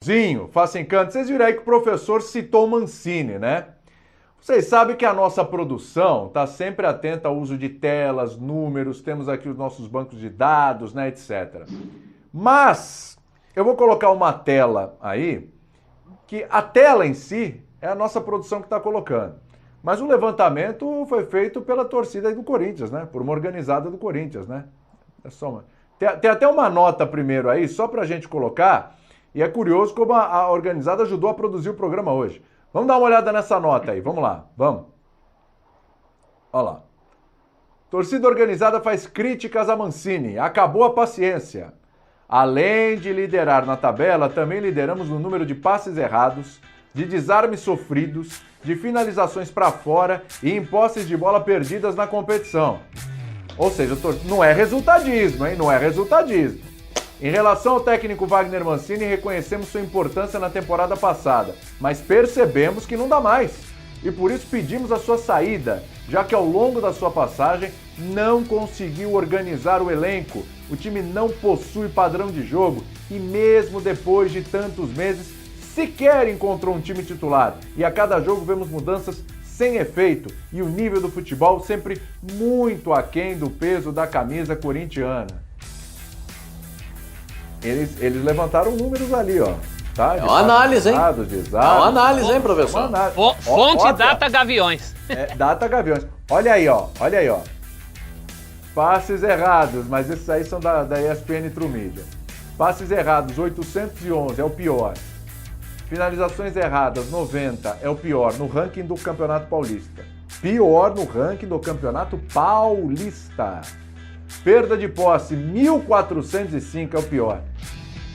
Zinho, faça encanto. Vocês viram aí que o professor citou Mancini, né? Vocês sabem que a nossa produção está sempre atenta ao uso de telas, números, temos aqui os nossos bancos de dados, né, etc. Mas eu vou colocar uma tela aí, que a tela em si é a nossa produção que está colocando. Mas o levantamento foi feito pela torcida do Corinthians, né? Por uma organizada do Corinthians, né? É só uma... tem até uma nota primeiro aí, só para a gente colocar. E é curioso como a organizada ajudou a produzir o programa hoje. Vamos dar uma olhada nessa nota aí, vamos lá, vamos. Olha lá. Torcida organizada faz críticas a Mancini, acabou a paciência. Além de liderar na tabela, também lideramos no número de passes errados, de desarmes sofridos, de finalizações para fora e em posses de bola perdidas na competição. Ou seja, não é resultadismo, hein? Não é resultadismo. Em relação ao técnico Wagner Mancini, reconhecemos sua importância na temporada passada, mas percebemos que não dá mais. E por isso pedimos a sua saída, já que ao longo da sua passagem não conseguiu organizar o elenco, o time não possui padrão de jogo e mesmo depois de tantos meses, sequer encontrou um time titular. E a cada jogo vemos mudanças sem efeito e o nível do futebol sempre muito aquém do peso da camisa corintiana. Eles levantaram números ali, ó. Tá? É uma análise, hein? É uma análise, hein, professor? Fonte Data Gaviões. Data Gaviões. Olha aí, ó. Olha aí, ó. Passes errados, mas esses aí são da ESPN True Media. Passes errados, 811, é o pior. Finalizações erradas, 90, é o pior no ranking do Campeonato Paulista. Pior no ranking do Campeonato Paulista. Perda de posse, 1.405, é o pior.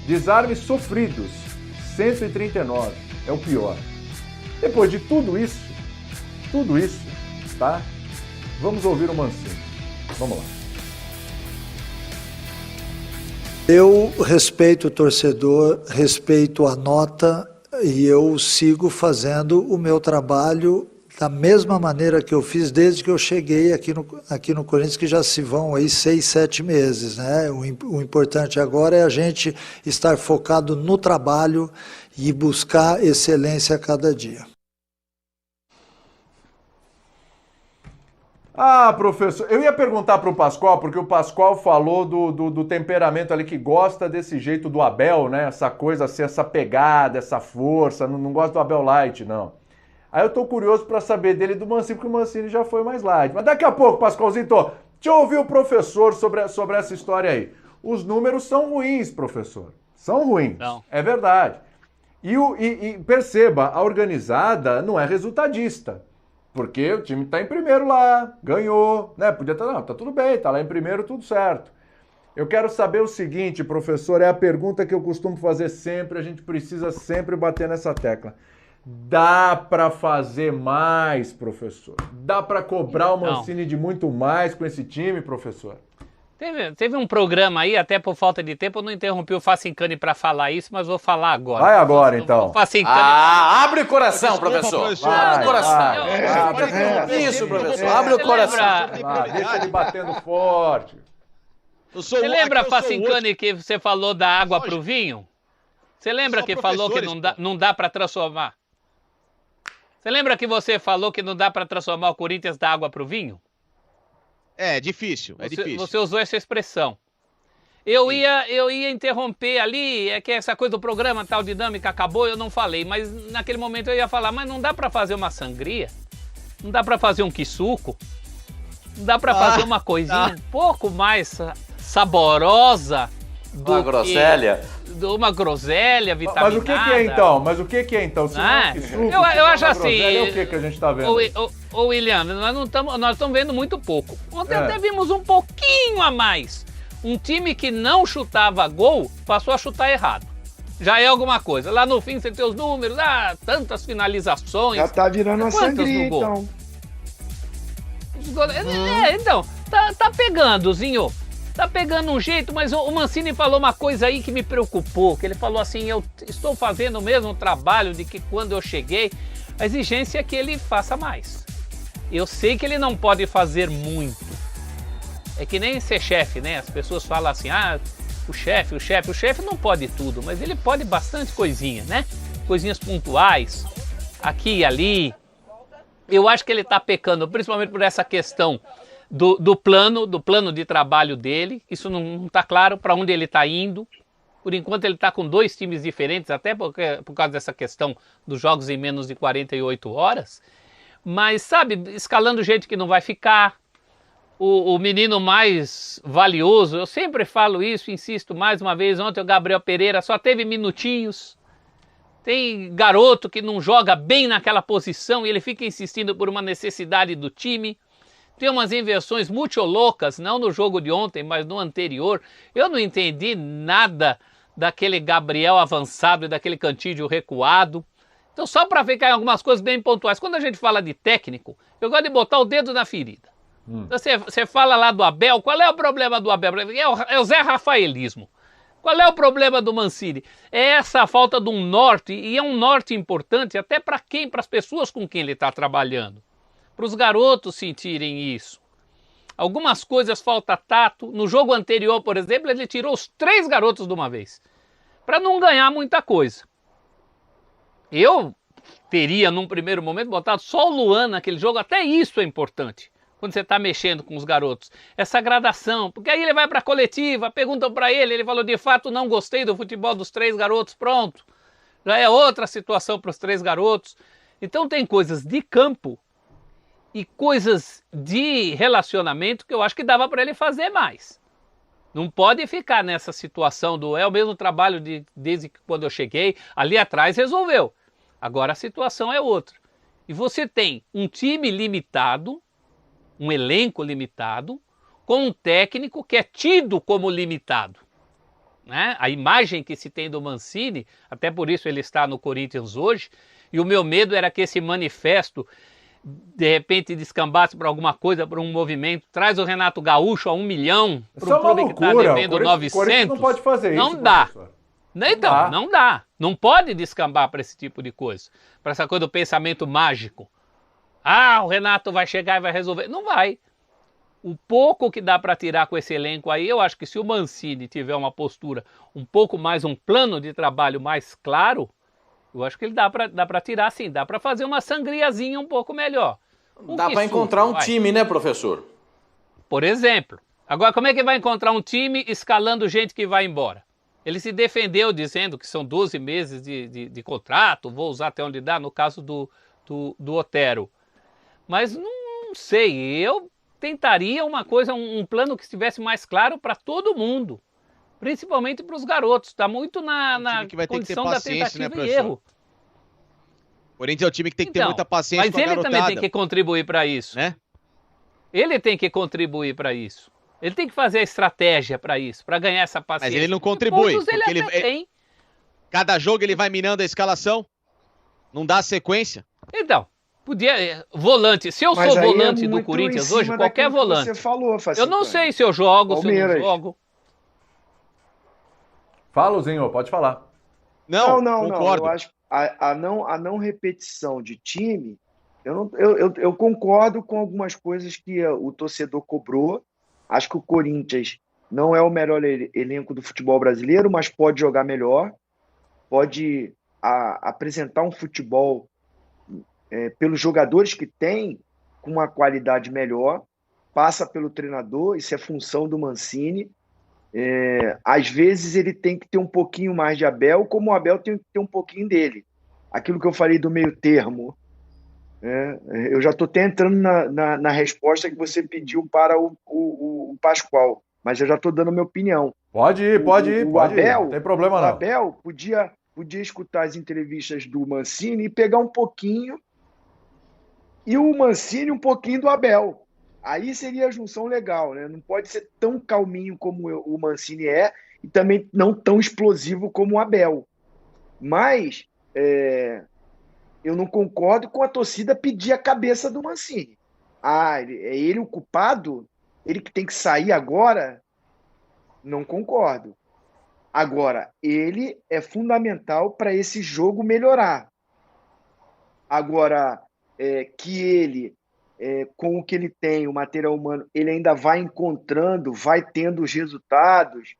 Desarmes sofridos, 139, é o pior. Depois de tudo isso, tá? Vamos ouvir o Mancini. Vamos lá. Eu respeito o torcedor, respeito a nota e eu sigo fazendo o meu trabalho da mesma maneira que eu fiz desde que eu cheguei aqui no Corinthians, que já se vão aí 6, 7 meses, né? O importante agora é a gente estar focado no trabalho e buscar excelência a cada dia. Ah, professor, eu ia perguntar para o Pascoal, porque o Pascoal falou do temperamento ali, que gosta desse jeito do Abel, né? Essa coisa assim, essa pegada, essa força, não gosta do Abel Light, não. Aí eu tô curioso para saber dele do Mancini, porque o Mancini já foi mais light. Mas daqui a pouco, Pascoalzinho, deixa eu ouvir o professor sobre essa história aí. Os números são ruins, professor. São ruins. Não. É verdade. E perceba, a organizada não é resultadista. Porque o time tá em primeiro lá, ganhou, né? Podia estar, não, tá tudo bem, tá lá em primeiro, tudo certo. Eu quero saber o seguinte, professor, é a pergunta que eu costumo fazer sempre, a gente precisa sempre bater nessa tecla. Dá para fazer mais, professor? Dá para cobrar o Mancini de muito mais com esse time, professor? Teve um programa aí, até por falta de tempo, eu não interrompi o Facincani para falar isso, mas vou falar agora. Vai agora, então. Abre o coração, professor. Abre o coração. Isso, professor. Abre o coração. Deixa ele batendo forte. Você lembra, Facincani, que você falou da água pro vinho? Você lembra que falou que não dá para transformar? Você lembra que você falou que não dá para transformar o Corinthians da água pro vinho? É difícil, difícil. Você usou essa expressão. Eu ia interromper ali, é que essa coisa do programa, tal dinâmica acabou, eu não falei, mas naquele momento eu ia falar, mas não dá para fazer uma sangria? Não dá para fazer um quissuco? Não dá para fazer uma coisinha um pouco mais saborosa? Uma groselha? Uma groselha vitaminada. Mas o que é então? Se não é suco, eu acho assim. É o que a gente tá vendo? Ô William, nós estamos vendo muito pouco. Ontem até vimos um pouquinho a mais. Um time que não chutava gol passou a chutar errado. Já é alguma coisa. Lá no fim você tem os números, tantas finalizações. Já tá virando uma sangria, então. Então, tá pegando, Zinho. Tá pegando um jeito, mas o Mancini falou uma coisa aí que me preocupou, que ele falou assim, eu estou fazendo o mesmo trabalho de que quando eu cheguei, a exigência é que ele faça mais. Eu sei que ele não pode fazer muito. É que nem ser chefe, né? As pessoas falam assim, O chefe não pode tudo, mas ele pode bastante coisinha, né? Coisinhas pontuais, aqui e ali. Eu acho que ele está pecando, principalmente por essa questão do plano de trabalho dele. Isso não está claro para onde ele está indo. Por enquanto ele está com 2 times diferentes, até por causa dessa questão dos jogos em menos de 48 horas. Mas, sabe, escalando gente que não vai ficar. O menino mais valioso, eu sempre falo isso, insisto mais uma vez, ontem o Gabriel Pereira só teve minutinhos. Tem garoto que não joga bem naquela posição e ele fica insistindo por uma necessidade do time. Tem umas inversões muito loucas, não no jogo de ontem, mas no anterior. Eu não entendi nada daquele Gabriel avançado e daquele Cantídio recuado. Então só para ver que há algumas coisas bem pontuais. Quando a gente fala de técnico, eu gosto de botar o dedo na ferida. Então, você fala lá do Abel, qual é o problema do Abel? É o Zé Rafaelismo. Qual é o problema do Mancini? É essa falta de um norte, e é um norte importante até para quem? Para as pessoas com quem ele está trabalhando. Para os garotos sentirem isso. Algumas coisas falta tato. No jogo anterior, por exemplo, ele tirou os 3 garotos de uma vez. Para não ganhar muita coisa. Eu teria, num primeiro momento, botado só o Luan naquele jogo. Até isso é importante. Quando você está mexendo com os garotos. Essa gradação. Porque aí ele vai para a coletiva, perguntam para ele, ele falou, de fato, não gostei do futebol dos 3 garotos. Pronto. Já é outra situação para os 3 garotos. Então tem coisas de campo e coisas de relacionamento que eu acho que dava para ele fazer mais. Não pode ficar nessa situação do é o mesmo trabalho desde quando eu cheguei, ali atrás resolveu. Agora a situação é outra. E você tem um time limitado, um elenco limitado, com um técnico que é tido como limitado. Né? A imagem que se tem do Mancini, até por isso ele está no Corinthians hoje, e o meu medo era que esse manifesto de repente descambasse para alguma coisa, para um movimento, traz o Renato Gaúcho a 1 milhão, para um clube que está devendo 900, não pode fazer isso, não dá. Professor. Então, não dá. Não pode descambar para esse tipo de coisa, para essa coisa do pensamento mágico. Ah, o Renato vai chegar e vai resolver. Não vai. O pouco que dá para tirar com esse elenco aí, eu acho que se o Mancini tiver uma postura um pouco mais, um plano de trabalho mais claro, eu acho que ele dá para tirar sim, dá para fazer uma sangriazinha um pouco melhor. Dá para encontrar um time, né, professor? Por exemplo. Agora, como é que vai encontrar um time escalando gente que vai embora? Ele se defendeu dizendo que são 12 meses de contrato, vou usar até onde dá, no caso do Otero. Mas não sei, eu tentaria uma coisa, um plano que estivesse mais claro para todo mundo. Principalmente para os garotos. Está muito na condição da tentativa, né, e erro. O Corinthians é o time que tem que ter muita paciência com a garotada. Mas ele também tem que contribuir para isso. Né? Ele tem que contribuir para isso. Ele tem que fazer a estratégia para isso, para ganhar essa paciência. Mas ele não contribui. Porque ele tem. Cada jogo ele vai minando a escalação. Não dá sequência. Então, podia... Volante. Se eu sou volante do Corinthians hoje, qualquer volante. Você falou, eu não sei se eu jogo, Palmeiras. Se eu não jogo. Fala, Zinho, pode falar. Não, eu acho que a não repetição de time, eu concordo com algumas coisas que o torcedor cobrou. Acho que o Corinthians não é o melhor elenco do futebol brasileiro, mas pode jogar melhor, pode apresentar um futebol pelos jogadores que tem, com uma qualidade melhor, passa pelo treinador, isso é função do Mancini. Às vezes ele tem que ter um pouquinho mais de Abel, como o Abel tem que ter um pouquinho dele. Aquilo que eu falei do meio termo. Eu já estou até entrando na resposta que você pediu para o Pascoal, mas eu já estou dando a minha opinião. Pode ir, não tem problema não. O Abel podia escutar as entrevistas do Mancini e pegar um pouquinho, e o Mancini um pouquinho do Abel. Aí seria a junção legal, né? Não pode ser tão calminho como o Mancini é e também não tão explosivo como o Abel. Mas eu não concordo com a torcida pedir a cabeça do Mancini. É ele o culpado? Ele que tem que sair agora? Não concordo. Agora, ele é fundamental para esse jogo melhorar. Agora, que ele... com o que ele tem, o material humano, ele ainda vai encontrando, vai tendo os resultados.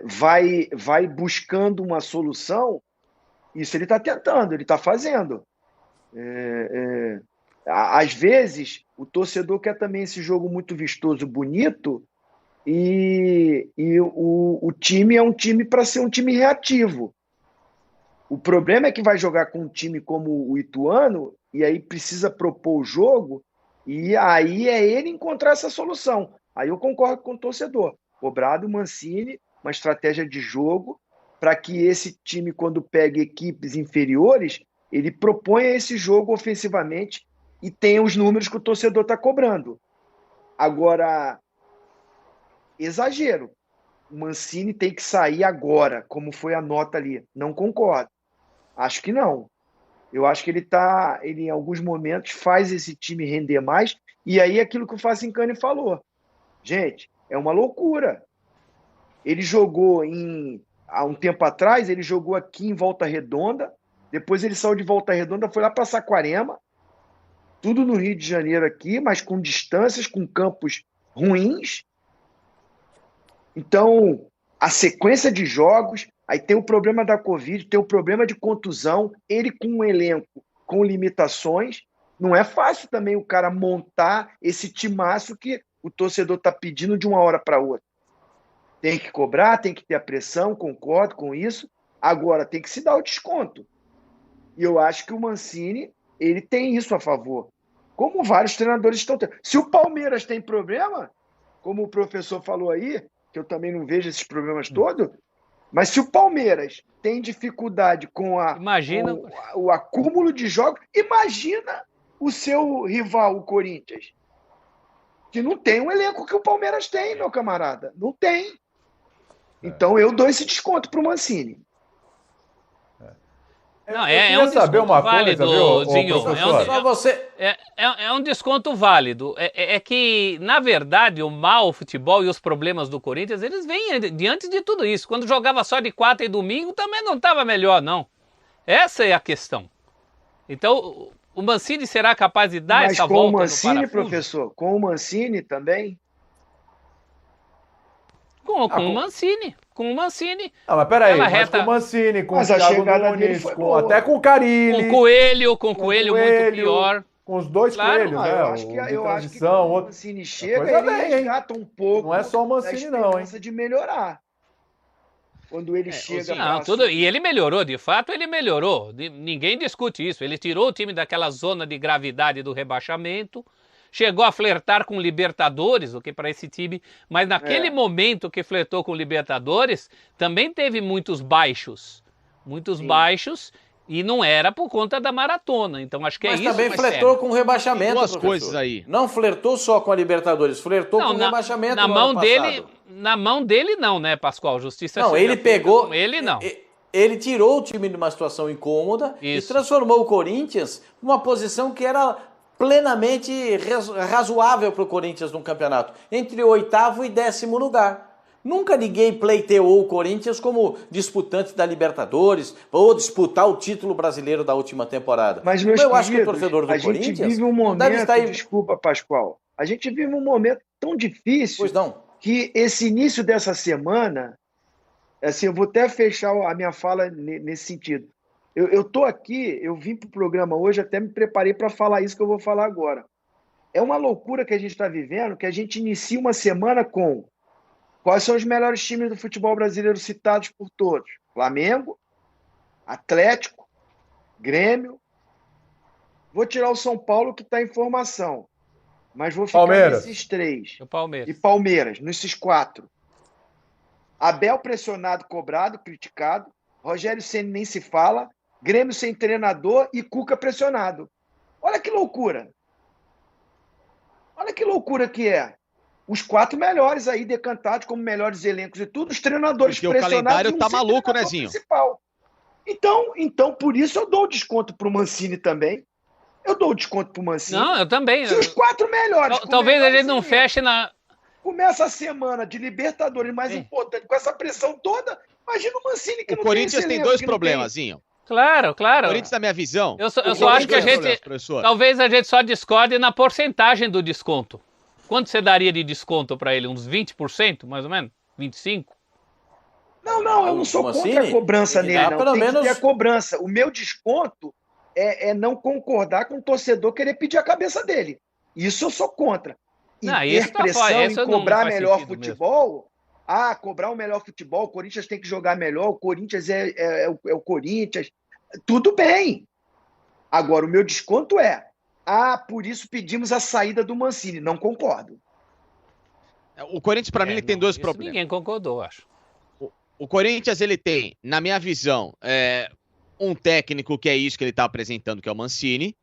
vai buscando uma solução, isso ele está tentando, ele está fazendo. Às vezes, o torcedor quer também esse jogo muito vistoso, bonito, e o time é um time para ser um time reativo. O problema é que vai jogar com um time como o Ituano, e aí precisa propor o jogo, e aí é ele encontrar essa solução. Aí eu concordo com o torcedor. Cobrar do Mancini uma estratégia de jogo para que esse time, quando pega equipes inferiores, ele proponha esse jogo ofensivamente e tenha os números que o torcedor está cobrando. Agora, exagero. O Mancini tem que sair agora, como foi a nota ali. Não concordo. Acho que não. Eu acho que ele em alguns momentos faz esse time render mais, e aí é aquilo que o Facincani falou. Gente, é uma loucura. Ele jogou há um tempo atrás, ele jogou aqui em Volta Redonda, depois ele saiu de Volta Redonda, foi lá para Saquarema, tudo no Rio de Janeiro aqui, mas com distâncias, com campos ruins. Então, a sequência de jogos, aí tem o problema da Covid, tem o problema de contusão, ele com um elenco com limitações, não é fácil também o cara montar esse timaço que o torcedor está pedindo de uma hora para outra. Tem que cobrar, tem que ter a pressão, concordo com isso. Agora, tem que se dar o desconto. E eu acho que o Mancini, ele tem isso a favor. Como vários treinadores estão tendo. Se o Palmeiras tem problema, como o professor falou aí, que eu também não vejo esses problemas todos, mas se o Palmeiras tem dificuldade com o acúmulo de jogos, imagina o seu rival, o Corinthians, que não tem um elenco que o Palmeiras tem, meu camarada. Não tem. Então eu dou esse desconto pro Mancini. Não, é um desconto válido, Zinho. É um desconto válido. É que, na verdade, o mau futebol e os problemas do Corinthians, eles vêm diante de tudo isso. Quando jogava só de quarta e domingo, também não estava melhor, não. Essa é a questão. Então, o Mancini será capaz de dar essa volta no parafuso? Mas com o Mancini, professor? Com o Mancini também? Com o Mancini. Com o Mancini. Ah, mas peraí, com o Mancini, com o Thiago Nunes, até com o Carilli. Com o Coelho muito pior. Com os dois coelhos, né? Eu acho que quando o Mancini chega, ele resgata um pouco. Não é só o Mancini, não, hein? De melhorar. Quando ele chega... E ele melhorou, de fato, ele melhorou. Ninguém discute isso. Ele tirou o time daquela zona de gravidade do rebaixamento, chegou a flertar com Libertadores, o que para esse time, mas naquele momento que flertou com Libertadores, também teve muitos baixos. Baixos, e não era por conta da maratona. Então acho que é isso. Mas também flertou com o rebaixamento. Duas coisas aí. Não flertou só com a Libertadores, flertou com o rebaixamento na mão dele. Na mão dele não, né, Pascoal? Justiça. Não, ele pegou. Ele não. Ele tirou o time de uma situação incômoda e transformou o Corinthians numa posição que era plenamente razoável para o Corinthians no campeonato, entre o 8º e 10º lugar. Nunca ninguém pleiteou o Corinthians como disputante da Libertadores ou disputar o título brasileiro da última temporada. Mas, eu acho que o torcedor do Corinthians... A gente vive um momento... Desculpa, Pascoal. A gente vive um momento tão difícil que esse início dessa semana... Assim, eu vou até fechar a minha fala nesse sentido. Eu tô aqui, eu vim pro programa hoje, até me preparei para falar isso que eu vou falar agora. É uma loucura que a gente está vivendo, que a gente inicia uma semana com quais são os melhores times do futebol brasileiro citados por todos. Flamengo, Atlético, Grêmio. Vou tirar o São Paulo, que está em formação. Mas vou ficar nesses 3. E Palmeiras, nesses 4. Abel pressionado, cobrado, criticado. Rogério Ceni nem se fala. Grêmio sem treinador e Cuca pressionado. Olha que loucura. Olha que loucura que é. Os 4 melhores aí decantados como melhores elencos e tudo, os treinadores pressionados. Porque o calendário tá maluco, né, Zinho? Então, por isso eu dou o desconto pro Mancini também. Eu dou o desconto pro Mancini. Não, eu também. Se os 4 melhores... Talvez a gente não feche na... Começa a semana de Libertadores mais importante, com essa pressão toda, imagina o Mancini que não tem. O Corinthians tem 2 problemas, Zinho. Claro. O Corinthians, na minha visão... Eu só acho que a gente... Talvez a gente só discorde na porcentagem do desconto. Quanto você daria de desconto para ele? Uns 20%, mais ou menos? 25%? Não, eu não sou contra a cobrança nele, não. Pelo menos... que ter a cobrança. O meu desconto é não concordar com o torcedor querer pedir a cabeça dele. Isso eu sou contra. E ter pressão em cobrar melhor futebol... cobrar o melhor futebol, o Corinthians tem que jogar melhor, o Corinthians é o Corinthians. Tudo bem. Agora, o meu desconto por isso pedimos a saída do Mancini. Não concordo. O Corinthians, para mim, ele tem dois problemas. Ninguém concordou, acho. O Corinthians, ele tem, na minha visão, um técnico que é isso que ele está apresentando, que é o Mancini,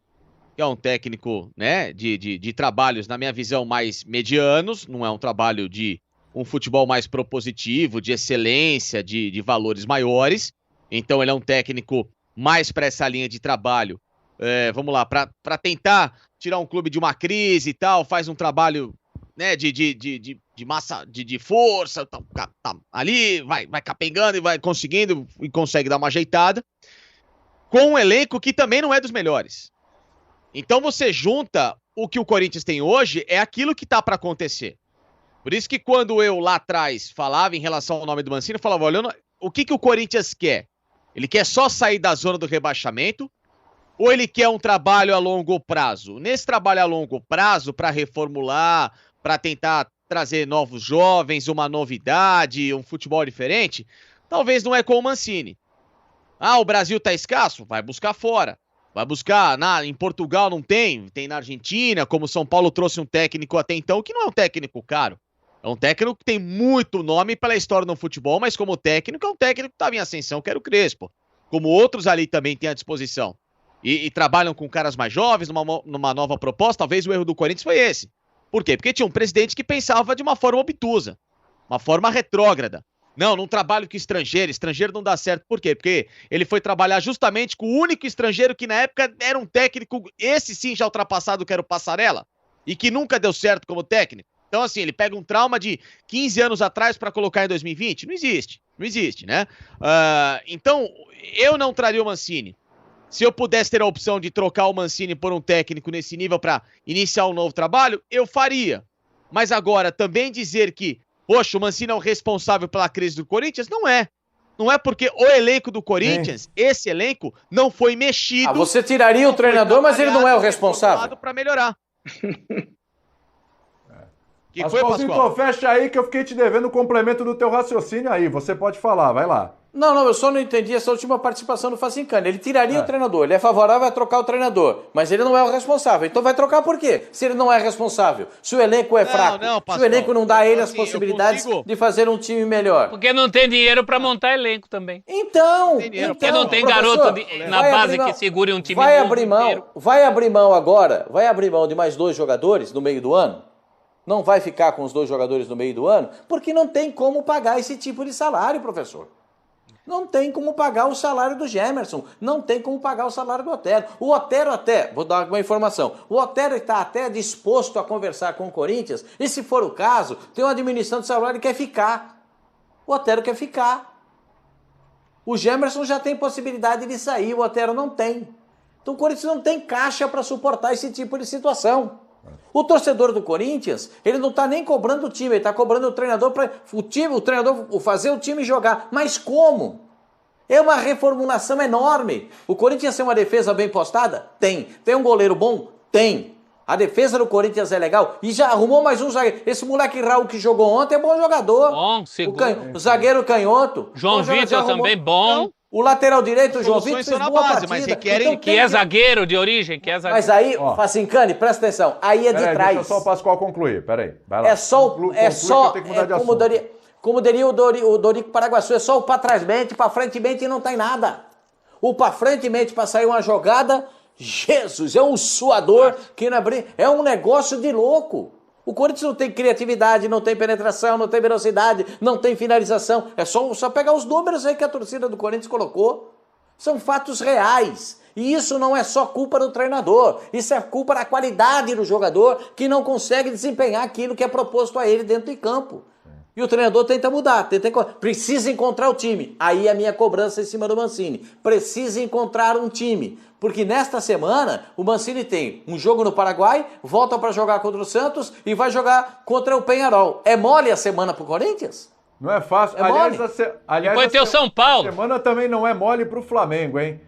que é um técnico, né, de trabalhos, na minha visão, mais medianos, não é um trabalho de um futebol mais propositivo, de excelência, de valores maiores. Então ele é um técnico mais para essa linha de trabalho, vamos lá, para tentar tirar um clube de uma crise e tal, faz um trabalho, né, de massa, de força, tá ali, vai capengando e vai conseguindo, e consegue dar uma ajeitada, com um elenco que também não é dos melhores. Então você junta o que o Corinthians tem hoje, é aquilo que tá para acontecer. Por isso que quando eu lá atrás falava em relação ao nome do Mancini, eu falava, olha, o que o Corinthians quer? Ele quer só sair da zona do rebaixamento ou ele quer um trabalho a longo prazo? Nesse trabalho a longo prazo, para reformular, para tentar trazer novos jovens, uma novidade, um futebol diferente, talvez não é com o Mancini. O Brasil tá escasso? Vai buscar fora. Vai buscar, em Portugal não tem na Argentina, como São Paulo trouxe um técnico até então, que não é um técnico caro. É um técnico que tem muito nome pela história no futebol, mas como técnico, é um técnico que estava em ascensão, que era o Crespo. Como outros ali também têm à disposição. E trabalham com caras mais jovens, numa nova proposta. Talvez o erro do Corinthians foi esse. Por quê? Porque tinha um presidente que pensava de uma forma obtusa, uma forma retrógrada. Não trabalho com estrangeiro não dá certo. Por quê? Porque ele foi trabalhar justamente com o único estrangeiro que na época era um técnico, esse sim já ultrapassado, que era o Passarella, e que nunca deu certo como técnico. Então, assim, ele pega um trauma de 15 anos atrás para colocar em 2020? Não existe, né? Então, eu não traria o Mancini. Se eu pudesse ter a opção de trocar o Mancini por um técnico nesse nível para iniciar um novo trabalho, eu faria. Mas agora, também dizer que, poxa, o Mancini é o responsável pela crise do Corinthians, não é. Não é porque o elenco do Corinthians, esse elenco, não foi mexido. Você tiraria o treinador, mas ele não é o responsável. Para melhorar. Mas, Paulzinho, fecha aí que eu fiquei te devendo o complemento do teu raciocínio aí. Você pode falar, vai lá. Não, eu só não entendi essa última participação do Facincani. Ele tiraria o treinador, ele é favorável a trocar o treinador, mas ele não é o responsável. Então vai trocar por quê? Se ele não é responsável, se o elenco é fraco, se o elenco não dá a ele as possibilidades de fazer um time melhor. Porque não tem dinheiro para montar elenco também. Então, porque não tem garoto na base que segure um time vai abrir mão agora, vai abrir mão de mais 2 jogadores no meio do ano? Não vai ficar com os 2 jogadores no meio do ano? Porque não tem como pagar esse tipo de salário, professor. Não tem como pagar o salário do Gemerson, não tem como pagar o salário do Otero. O Otero vou dar uma informação, o Otero está até disposto a conversar com o Corinthians, e se for o caso, tem uma diminuição de salário e quer ficar. O Otero quer ficar. O Gemerson já tem possibilidade de sair, o Otero não tem. Então o Corinthians não tem caixa para suportar esse tipo de situação. O torcedor do Corinthians, ele não está nem cobrando o time, ele está cobrando o treinador para o treinador fazer o time jogar. Mas como? É uma reformulação enorme. O Corinthians tem uma defesa bem postada? Tem. Tem um goleiro bom? Tem. A defesa do Corinthians é legal e já arrumou mais um zagueiro. Esse moleque Raul que jogou ontem é bom jogador. Bom, o zagueiro canhoto. João Vitor também bom. O lateral direito, o João Vitor, fez boa partida. Mas requerem então, que é zagueiro de origem, que é zagueiro. Mas aí, Facincani, presta atenção, aí é de trás. Deixa só o Pascoal concluir, peraí, vai lá. Como diria o Dorico Paraguaçu, é só o pra trás mente, pra frente mente e não tem nada. O pra frente mente pra sair uma jogada, Jesus, é um suador que não é um negócio de louco. O Corinthians não tem criatividade, não tem penetração, não tem velocidade, não tem finalização. É só pegar os números aí que a torcida do Corinthians colocou. São fatos reais. E isso não é só culpa do treinador. Isso é culpa da qualidade do jogador que não consegue desempenhar aquilo que é proposto a ele dentro de campo. E o treinador tenta mudar, precisa encontrar o time. Aí a minha cobrança em cima do Mancini. Precisa encontrar um time. Porque nesta semana o Mancini tem um jogo no Paraguai, volta para jogar contra o Santos e vai jogar contra o Peñarol. É mole a semana pro Corinthians? Não é fácil. É mole. Aliás, Depois tem o São Paulo. a semana também não é mole pro Flamengo, hein?